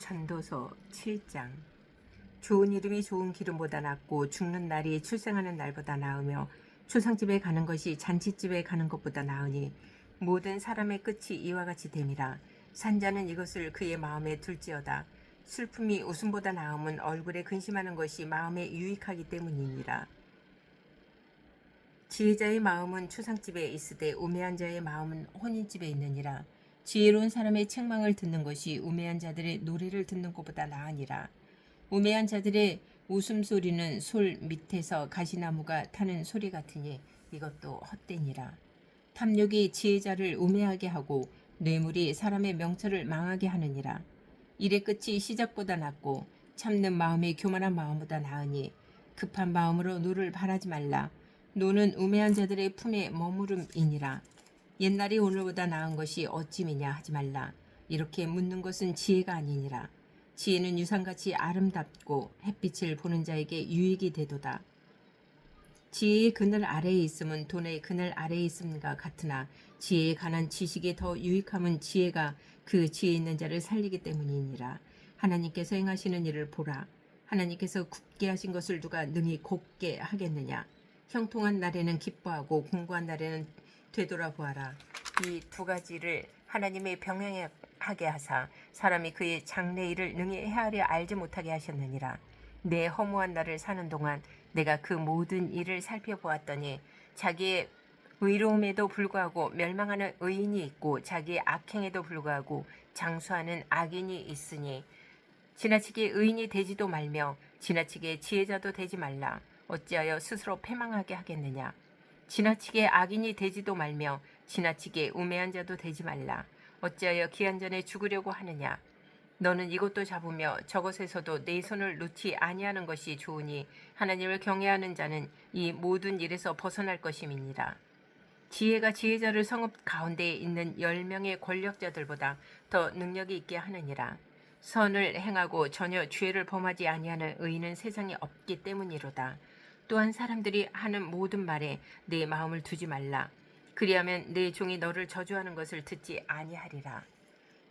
전도서 7장. 좋은 이름이 좋은 기름보다 낫고 죽는 날이 출생하는 날보다 나으며 초상집에 가는 것이 잔치집에 가는 것보다 나으니 모든 사람의 끝이 이와 같이 됨이라. 산자는 이것을 그의 마음에 둘지어다. 슬픔이 웃음보다 나음은 얼굴에 근심하는 것이 마음에 유익하기 때문이니라. 지혜자의 마음은 초상집에 있으되 우매한 자의 마음은 혼인집에 있느니라. 지혜로운 사람의 책망을 듣는 것이 우매한 자들의 노래를 듣는 것보다 나으니라. 우매한 자들의 웃음소리는 솔 밑에서 가시나무가 타는 소리 같으니 이것도 헛되니라. 탐욕이 지혜자를 우매하게 하고 뇌물이 사람의 명철을 망하게 하느니라. 일의 끝이 시작보다 낫고 참는 마음이 교만한 마음보다 나으니 급한 마음으로 노를 바라지 말라. 노는 우매한 자들의 품에 머무름이니라. 옛날이 오늘보다 나은 것이 어찌미냐 하지 말라. 이렇게 묻는 것은 지혜가 아니니라. 지혜는 유산같이 아름답고 햇빛을 보는 자에게 유익이 되도다. 지혜의 그늘 아래에 있음은 돈의 그늘 아래에 있음과 같으나 지혜에 관한 지식이 더 유익함은 지혜가 그 지혜 있는 자를 살리기 때문이니라. 하나님께서 행하시는 일을 보라. 하나님께서 굽게 하신 것을 누가 능히 곱게 하겠느냐. 형통한 날에는 기뻐하고 공고한 날에는 되돌아보아라. 이 두 가지를 하나님의 병행하게 하사 사람이 그의 장래일을 능히 헤아려 알지 못하게 하셨느니라. 내 허무한 날을 사는 동안 내가 그 모든 일을 살펴보았더니 자기의 의로움에도 불구하고 멸망하는 의인이 있고 자기의 악행에도 불구하고 장수하는 악인이 있으니 지나치게 의인이 되지도 말며 지나치게 지혜자도 되지 말라. 어찌하여 스스로 패망하게 하겠느냐. 지나치게 악인이 되지도 말며 지나치게 우매한 자도 되지 말라. 어찌하여 기한 전에 죽으려고 하느냐. 너는 이것도 잡으며 저것에서도 내 손을 놓지 아니하는 것이 좋으니 하나님을 경외하는 자는 이 모든 일에서 벗어날 것임이니라. 지혜가 지혜자를 성읍 가운데에 있는 10명의 권력자들보다 더 능력이 있게 하느니라. 선을 행하고 전혀 죄를 범하지 아니하는 의인은 세상에 없기 때문이로다. 또한 사람들이 하는 모든 말에 내 마음을 두지 말라. 그리하면 내 종이 너를 저주하는 것을 듣지 아니하리라.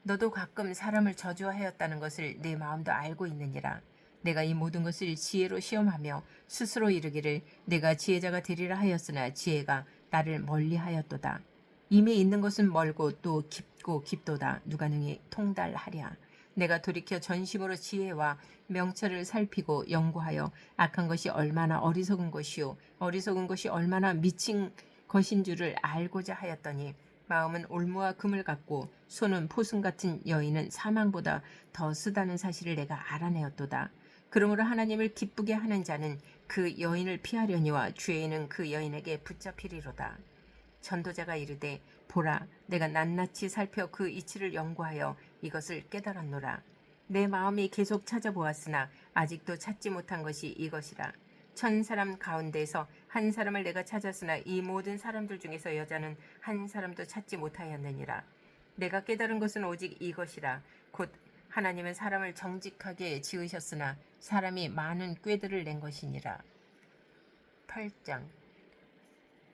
너도 가끔 사람을 저주하였다는 것을 내 마음도 알고 있느니라. 내가 이 모든 것을 지혜로 시험하며 스스로 이르기를 내가 지혜자가 되리라 하였으나 지혜가 나를 멀리하였도다. 이미 있는 것은 멀고 또 깊고 깊도다. 누가 능히 통달하랴. 내가 돌이켜 전심으로 지혜와 명철을 살피고 연구하여 악한 것이 얼마나 어리석은 것이요 어리석은 것이 얼마나 미친 것인 줄을 알고자 하였더니 마음은 올무와 금을 갖고 손은 포승 같은 여인은 사망보다 더 쓰다는 사실을 내가 알아내었도다. 그러므로 하나님을 기쁘게 하는 자는 그 여인을 피하려니와 죄인은 그 여인에게 붙잡히리로다. 전도자가 이르되 보라 내가 낱낱이 살펴 그 이치를 연구하여 이것을 깨달았노라. 내 마음이 계속 찾아보았으나 아직도 찾지 못한 것이 이것이라. 1000사람 가운데서 한 사람을 내가 찾았으나 이 모든 사람들 중에서 여자는 한 사람도 찾지 못하였느니라. 내가 깨달은 것은 오직 이것이라. 곧 하나님은 사람을 정직하게 지으셨으나 사람이 많은 꾀들을 낸 것이니라. 8장.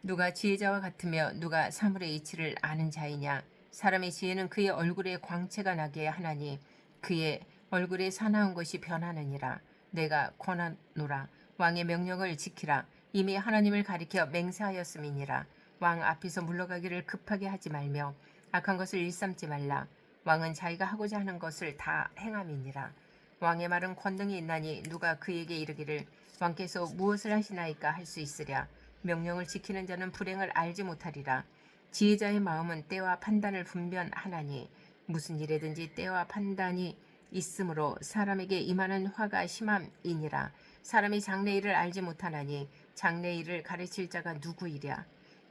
누가 지혜자와 같으며 누가 사물의 이치를 아는 자이냐. 사람의 지혜는 그의 얼굴에 광채가 나게 하나니 그의 얼굴에 사나운 것이 변하느니라. 내가 권하노라. 왕의 명령을 지키라. 이미 하나님을 가리켜 맹세하였음이니라. 왕 앞에서 물러가기를 급하게 하지 말며 악한 것을 일삼지 말라. 왕은 자기가 하고자 하는 것을 다 행함이니라. 왕의 말은 권능이 있나니 누가 그에게 이르기를 왕께서 무엇을 하시나이까 할 수 있으랴. 명령을 지키는 자는 불행을 알지 못하리라. 지혜자의 마음은 때와 판단을 분별하나니 무슨 일에든지 때와 판단이 있으므로 사람에게 임하는 화가 심함이니라. 사람이 장래일을 알지 못하나니 장래일을 가르칠 자가 누구이랴.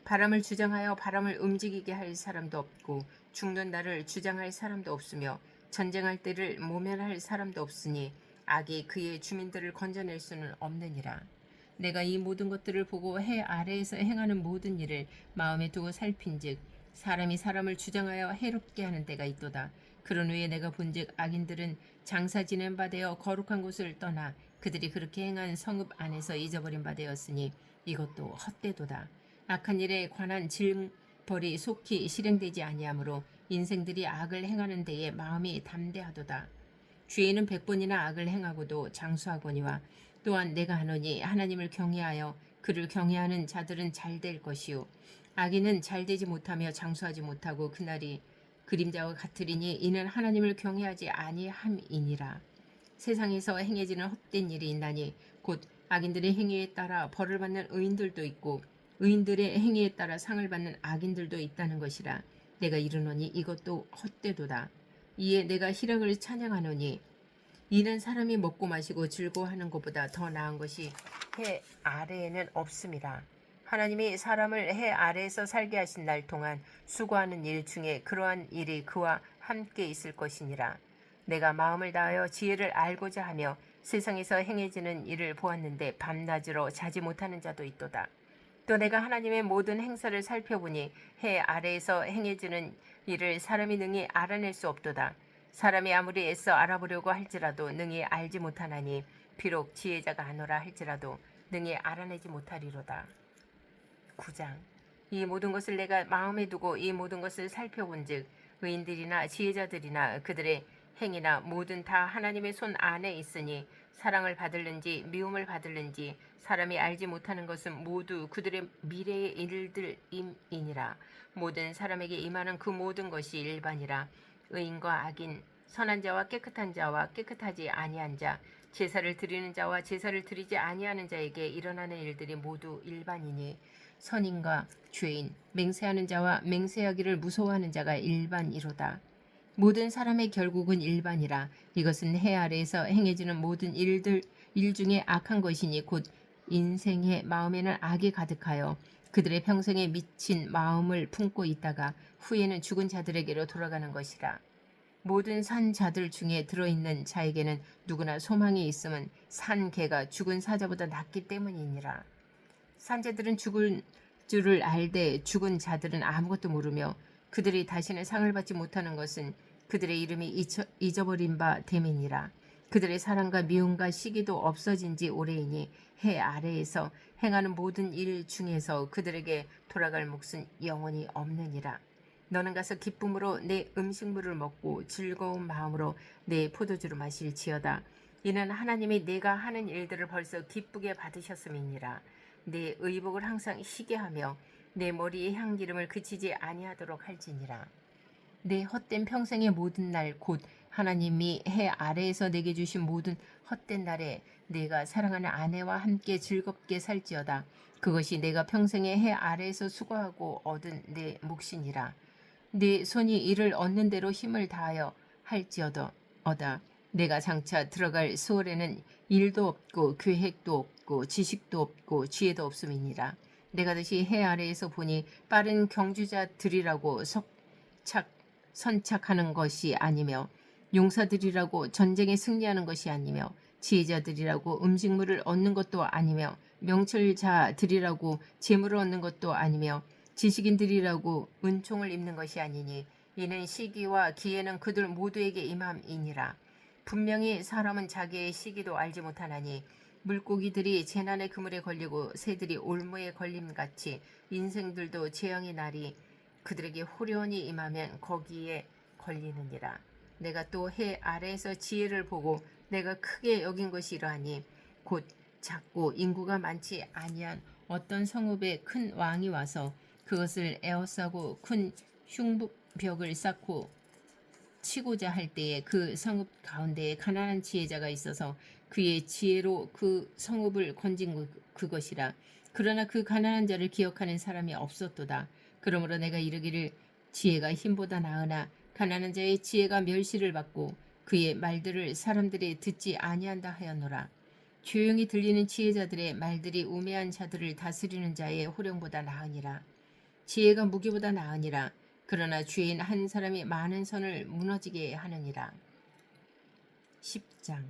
바람을 주장하여 바람을 움직이게 할 사람도 없고 죽는 날을 주장할 사람도 없으며 전쟁할 때를 모면할 사람도 없으니 악이 그의 주민들을 건져낼 수는 없느니라. 내가 이 모든 것들을 보고 해 아래에서 행하는 모든 일을 마음에 두고 살핀즉 사람이 사람을 주장하여 해롭게 하는 때가 있도다. 그런 후에 내가 본즉 악인들은 장사 지낸 바 되어 거룩한 곳을 떠나 그들이 그렇게 행한 성읍 안에서 잊어버린 바 되었으니 이것도 헛되도다. 악한 일에 관한 징벌이 속히 실행되지 아니하므로 인생들이 악을 행하는 데에 마음이 담대하도다. 죄인은 100번이나 악을 행하고도 장수하거니와 또한 내가 하노니 하나님을 경외하여 그를 경외하는 자들은 잘될 것이요 악인은 잘되지 못하며 장수하지 못하고 그날이 그림자와 같으리니 이는 하나님을 경외하지 아니함이니라. 세상에서 행해지는 헛된 일이 있나니 곧 악인들의 행위에 따라 벌을 받는 의인들도 있고 의인들의 행위에 따라 상을 받는 악인들도 있다는 것이라. 내가 이르노니 이것도 헛되도다. 이에 내가 희락을 찬양하노니 이는 사람이 먹고 마시고 즐거워하는 것보다 더 나은 것이 해 아래에는 없음이라. 하나님이 사람을 해 아래에서 살게 하신 날 동안 수고하는 일 중에 그러한 일이 그와 함께 있을 것이니라. 내가 마음을 다하여 지혜를 알고자 하며 세상에서 행해지는 일을 보았는데 밤낮으로 자지 못하는 자도 있도다. 또 내가 하나님의 모든 행사를 살펴보니 해 아래에서 행해지는 일을 사람이 능히 알아낼 수 없도다. 사람이 아무리 애써 알아보려고 할지라도 능히 알지 못하나니 비록 지혜자가 아노라 할지라도 능히 알아내지 못하리로다. 9장. 이 모든 것을 내가 마음에 두고 이 모든 것을 살펴본즉 의인들이나 지혜자들이나 그들의 행위나 모든 다 하나님의 손 안에 있으니 사랑을 받을는지 미움을 받을는지 사람이 알지 못하는 것은 모두 그들의 미래의 일들임이니라. 모든 사람에게 임하는 그 모든 것이 일반이라. 의인과 악인, 선한 자와 깨끗한 자와 깨끗하지 아니한 자, 제사를 드리는 자와 제사를 드리지 아니하는 자에게 일어나는 일들이 모두 일반이니 선인과 죄인, 맹세하는 자와 맹세하기를 무서워하는 자가 일반이로다. 모든 사람의 결국은 일반이라. 이것은 해 아래에서 행해지는 모든 일 중에 악한 것이니 곧 인생의 마음에는 악이 가득하여 그들의 평생에 미친 마음을 품고 있다가 후에는 죽은 자들에게로 돌아가는 것이라. 모든 산 자들 중에 들어있는 자에게는 누구나 소망이 있음은 산 개가 죽은 사자보다 낫기 때문이니라. 산자들은 죽을 줄을 알되 죽은 자들은 아무것도 모르며 그들이 다시는 상을 받지 못하는 것은 그들의 이름이 잊어버린 바 됨이니라. 그들의 사랑과 미움과 시기도 없어진 지 오래이니 해 아래에서 행하는 모든 일 중에서 그들에게 돌아갈 몫은 영원히 없느니라. 너는 가서 기쁨으로 내 음식물을 먹고 즐거운 마음으로 내 포도주를 마실지어다. 이는 하나님이 내가 하는 일들을 벌써 기쁘게 받으셨음이니라. 내 의복을 항상 희게 하며 내 머리의 향기름을 그치지 아니하도록 할지니라. 내 헛된 평생의 모든 날 곧 하나님이 해 아래에서 내게 주신 모든 헛된 날에 내가 사랑하는 아내와 함께 즐겁게 살지어다. 그것이 내가 평생에 해 아래에서 수고하고 얻은 내 몫이니라. 네 손이 이를 얻는 대로 힘을 다하여 할지어다. 내가 장차 들어갈 수월에는 일도 없고 계획도 없고 지식도 없고 지혜도 없음이니라. 내가 다시 해 아래에서 보니 빠른 경주자들이라고 선착하는 것이 아니며 용사들이라고 전쟁에 승리하는 것이 아니며 지혜자들이라고 음식물을 얻는 것도 아니며 명철자들이라고 재물을 얻는 것도 아니며 지식인들이라고 은총을 입는 것이 아니니 이는 시기와 기회는 그들 모두에게 임함이니라. 분명히 사람은 자기의 시기도 알지 못하나니 물고기들이 재난의 그물에 걸리고 새들이 올무에 걸림같이 인생들도 재앙의 날이 그들에게 호련히 임하면 거기에 걸리느니라. 내가 또 해 아래에서 지혜를 보고 내가 크게 여긴 것이 이러하니 곧 작고 인구가 많지 아니한 어떤 성읍에 큰 왕이 와서 그것을 에워싸고 큰 흉벽을 쌓고 치고자 할 때에 그 성읍 가운데에 가난한 지혜자가 있어서 그의 지혜로 그 성읍을 건진 그것이라. 그러나 그 가난한 자를 기억하는 사람이 없었도다. 그러므로 내가 이르기를 지혜가 힘보다 나으나 가난한 자의 지혜가 멸시를 받고 그의 말들을 사람들이 듣지 아니한다 하였노라. 조용히 들리는 지혜자들의 말들이 우매한 자들을 다스리는 자의 호령보다 나으니라. 지혜가 무기보다 나으니라. 그러나 죄인 한 사람이 많은 선을 무너지게 하느니라. 10장.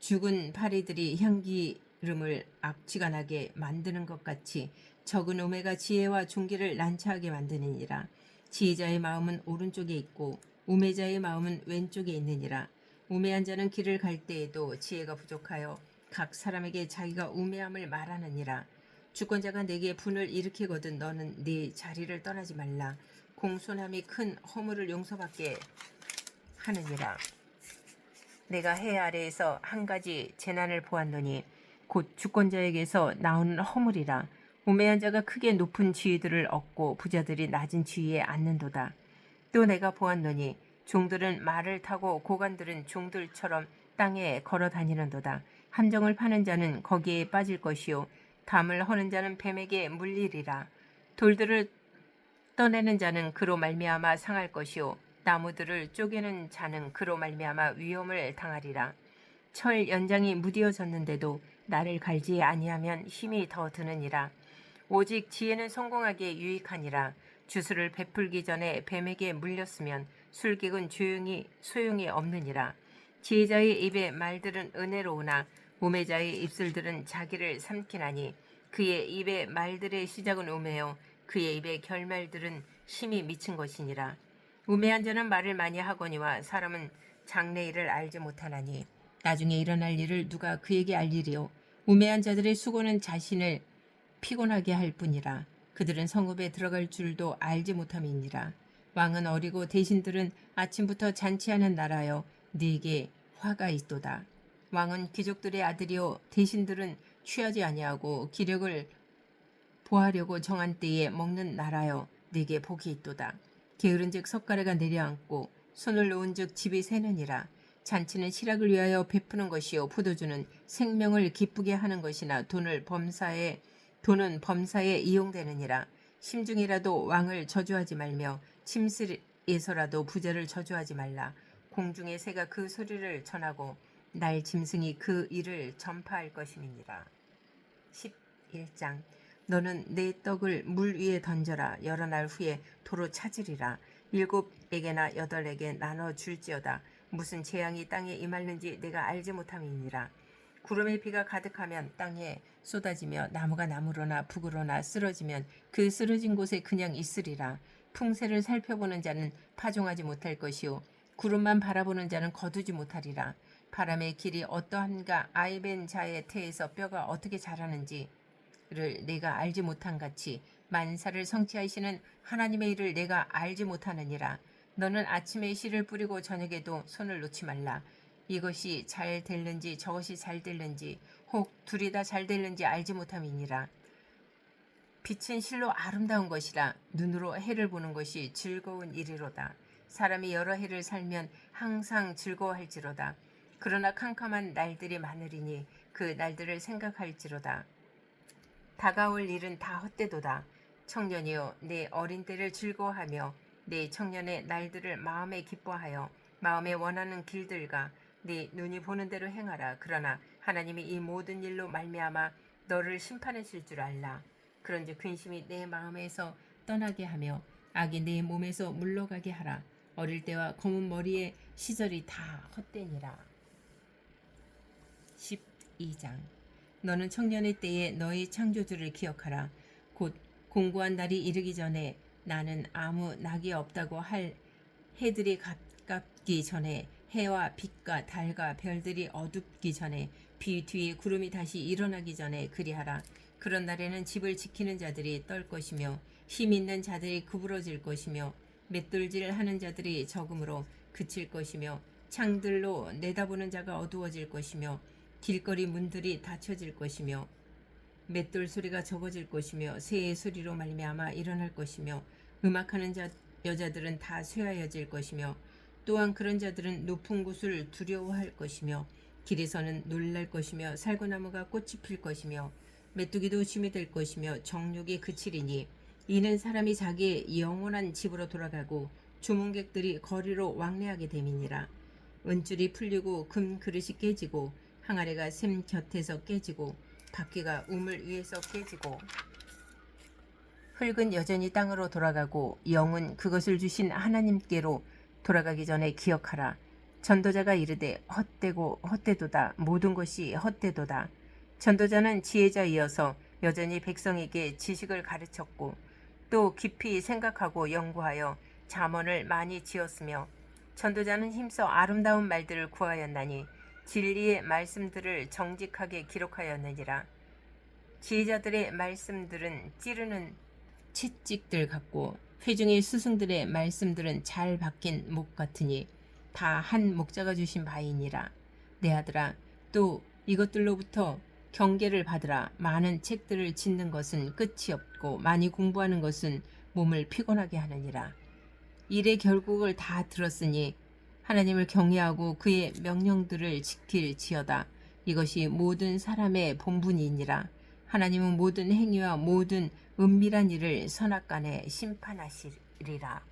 죽은 파리들이 향기름을 악취가 나게 만드는 것 같이 적은 우매가 지혜와 존귀를 난처하게 만드느니라. 지혜자의 마음은 오른쪽에 있고 우매자의 마음은 왼쪽에 있느니라. 우매한 자는 길을 갈 때에도 지혜가 부족하여 각 사람에게 자기가 우매함을 말하느니라. 주권자가 내게 분을 일으키거든 너는 네 자리를 떠나지 말라. 공손함이 큰 허물을 용서받게 하느니라. 내가 해 아래에서 한 가지 재난을 보았노니 곧 주권자에게서 나오는 허물이라. 우매한 자가 크게 높은 지위들을 얻고 부자들이 낮은 지위에 앉는도다. 또 내가 보았노니 종들은 말을 타고 고관들은 종들처럼 땅에 걸어 다니는도다. 함정을 파는 자는 거기에 빠질 것이요 담을 허는 자는 뱀에게 물리리라. 돌들을 떠내는 자는 그로 말미암아 상할 것이요 나무들을 쪼개는 자는 그로 말미암아 위험을 당하리라. 철 연장이 무디어졌는데도 나를 갈지 아니하면 힘이 더 드느니라. 오직 지혜는 성공하기에 유익하니라. 주술을 베풀기 전에 뱀에게 물렸으면 술객은 조용히 소용이 없느니라. 지혜자의 입의 말들은 은혜로우나 우매자의 입술들은 자기를 삼키나니 그의 입의 말들의 시작은 우매요 그의 입의 결말들은 심히 미친 것이니라. 우매한 자는 말을 많이 하거니와 사람은 장래일을 알지 못하나니 나중에 일어날 일을 누가 그에게 알리리요. 우매한 자들의 수고는 자신을 피곤하게 할 뿐이라. 그들은 성읍에 들어갈 줄도 알지 못함이니라. 왕은 어리고 대신들은 아침부터 잔치하는 나라여 네게 화가 있도다. 왕은 귀족들의 아들이요 대신들은 취하지 아니하고 기력을 보하려고 정한 때에 먹는 나라여 네게 복이 있도다. 게으른즉 석가래가 내려앉고 손을 놓은즉 집이 새느니라. 잔치는 실학을 위하여 베푸는 것이요 포도주는 생명을 기쁘게 하는 것이나 돈은 범사에 이용되느니라. 심중이라도 왕을 저주하지 말며 침실에서라도 부자를 저주하지 말라. 공중의 새가 그 소리를 전하고 날 짐승이 그 일을 전파할 것임이니라. 11장 너는 내 떡을 물 위에 던져라. 여러 날 후에 도로 찾으리라. 7에게나 8에게 나눠 줄지어다. 무슨 재앙이 땅에 임하는지 내가 알지 못함이니라. 구름의 비가 가득하면 땅에 쏟아지며 나무가 나무로나 북으로나 쓰러지면 그 쓰러진 곳에 그냥 있으리라. 풍세를 살펴보는 자는 파종하지 못할 것이요 구름만 바라보는 자는 거두지 못하리라. 바람의 길이 어떠한가 아이벤 자의 태에서 뼈가 어떻게 자라는지를 내가 알지 못한 같이 만사를 성취하시는 하나님의 일을 내가 알지 못하느니라. 너는 아침에 씨를 뿌리고 저녁에도 손을 놓지 말라. 이것이 잘 될는지 저것이 잘 될는지 혹 둘이 다 잘 될는지 알지 못함이니라. 빛은 실로 아름다운 것이라. 눈으로 해를 보는 것이 즐거운 일이로다. 사람이 여러 해를 살면 항상 즐거워할지로다. 그러나 캄캄한 날들이 많으리니 그 날들을 생각할지로다. 다가올 일은 다 헛되도다. 청년이여 내 어린 때를 즐거워하며 내 청년의 날들을 마음에 기뻐하여 마음에 원하는 길들과 네 눈이 보는 대로 행하라. 그러나 하나님이 이 모든 일로 말미암아 너를 심판하실 줄 알라. 그런즉 근심이 내 마음에서 떠나게 하며 악이 내 몸에서 물러가게 하라. 어릴 때와 검은 머리의 시절이 다 헛되니라. 12장 너는 청년의 때에 너의 창조주를 기억하라. 곧 공고한 날이 이르기 전에 나는 아무 낙이 없다고 할 해들이 가깝기 전에 해와 빛과 달과 별들이 어둡기 전에 비 뒤에 구름이 다시 일어나기 전에 그리하라. 그런 날에는 집을 지키는 자들이 떨 것이며 힘 있는 자들이 구부러질 것이며 맷돌질 하는 자들이 적음으로 그칠 것이며 창들로 내다보는 자가 어두워질 것이며 길거리 문들이 닫혀질 것이며 맷돌 소리가 적어질 것이며 새의 소리로 말미암아 일어날 것이며 음악하는 여자들은 다 쇠하여질 것이며 또한 그런 자들은 높은 곳을 두려워할 것이며 길에서는 놀랄 것이며 살구나무가 꽃이 필 것이며 메뚜기도 쉼이 될 것이며 정욕이 그치리니 이는 사람이 자기의 영원한 집으로 돌아가고 주문객들이 거리로 왕래하게 됨이니라. 은줄이 풀리고 금 그릇이 깨지고 항아리가 샘 곁에서 깨지고 바퀴가 우물 위에서 깨지고 흙은 여전히 땅으로 돌아가고 영은 그것을 주신 하나님께로 돌아가기 전에 기억하라. 전도자가 이르되 헛되고 헛되도다. 모든 것이 헛되도다. 전도자는 지혜자이어서 여전히 백성에게 지식을 가르쳤고 또 깊이 생각하고 연구하여 잠언을 많이 지었으며 전도자는 힘써 아름다운 말들을 구하였나니 진리의 말씀들을 정직하게 기록하였느니라. 지혜자들의 말씀들은 찌르는 채찍들 같고 회중의 스승들의 말씀들은 잘 박힌 목 같으니 다 한 목자가 주신 바이니라. 내 아들아, 또 이것들로부터 경계를 받으라. 많은 책들을 짓는 것은 끝이 없고 많이 공부하는 것은 몸을 피곤하게 하느니라. 일의 결국을 다 들었으니 하나님을 경외하고 그의 명령들을 지킬지어다. 이것이 모든 사람의 본분이니라. 하나님은 모든 행위와 모든 은밀한 일을 선악간에 심판하시리라.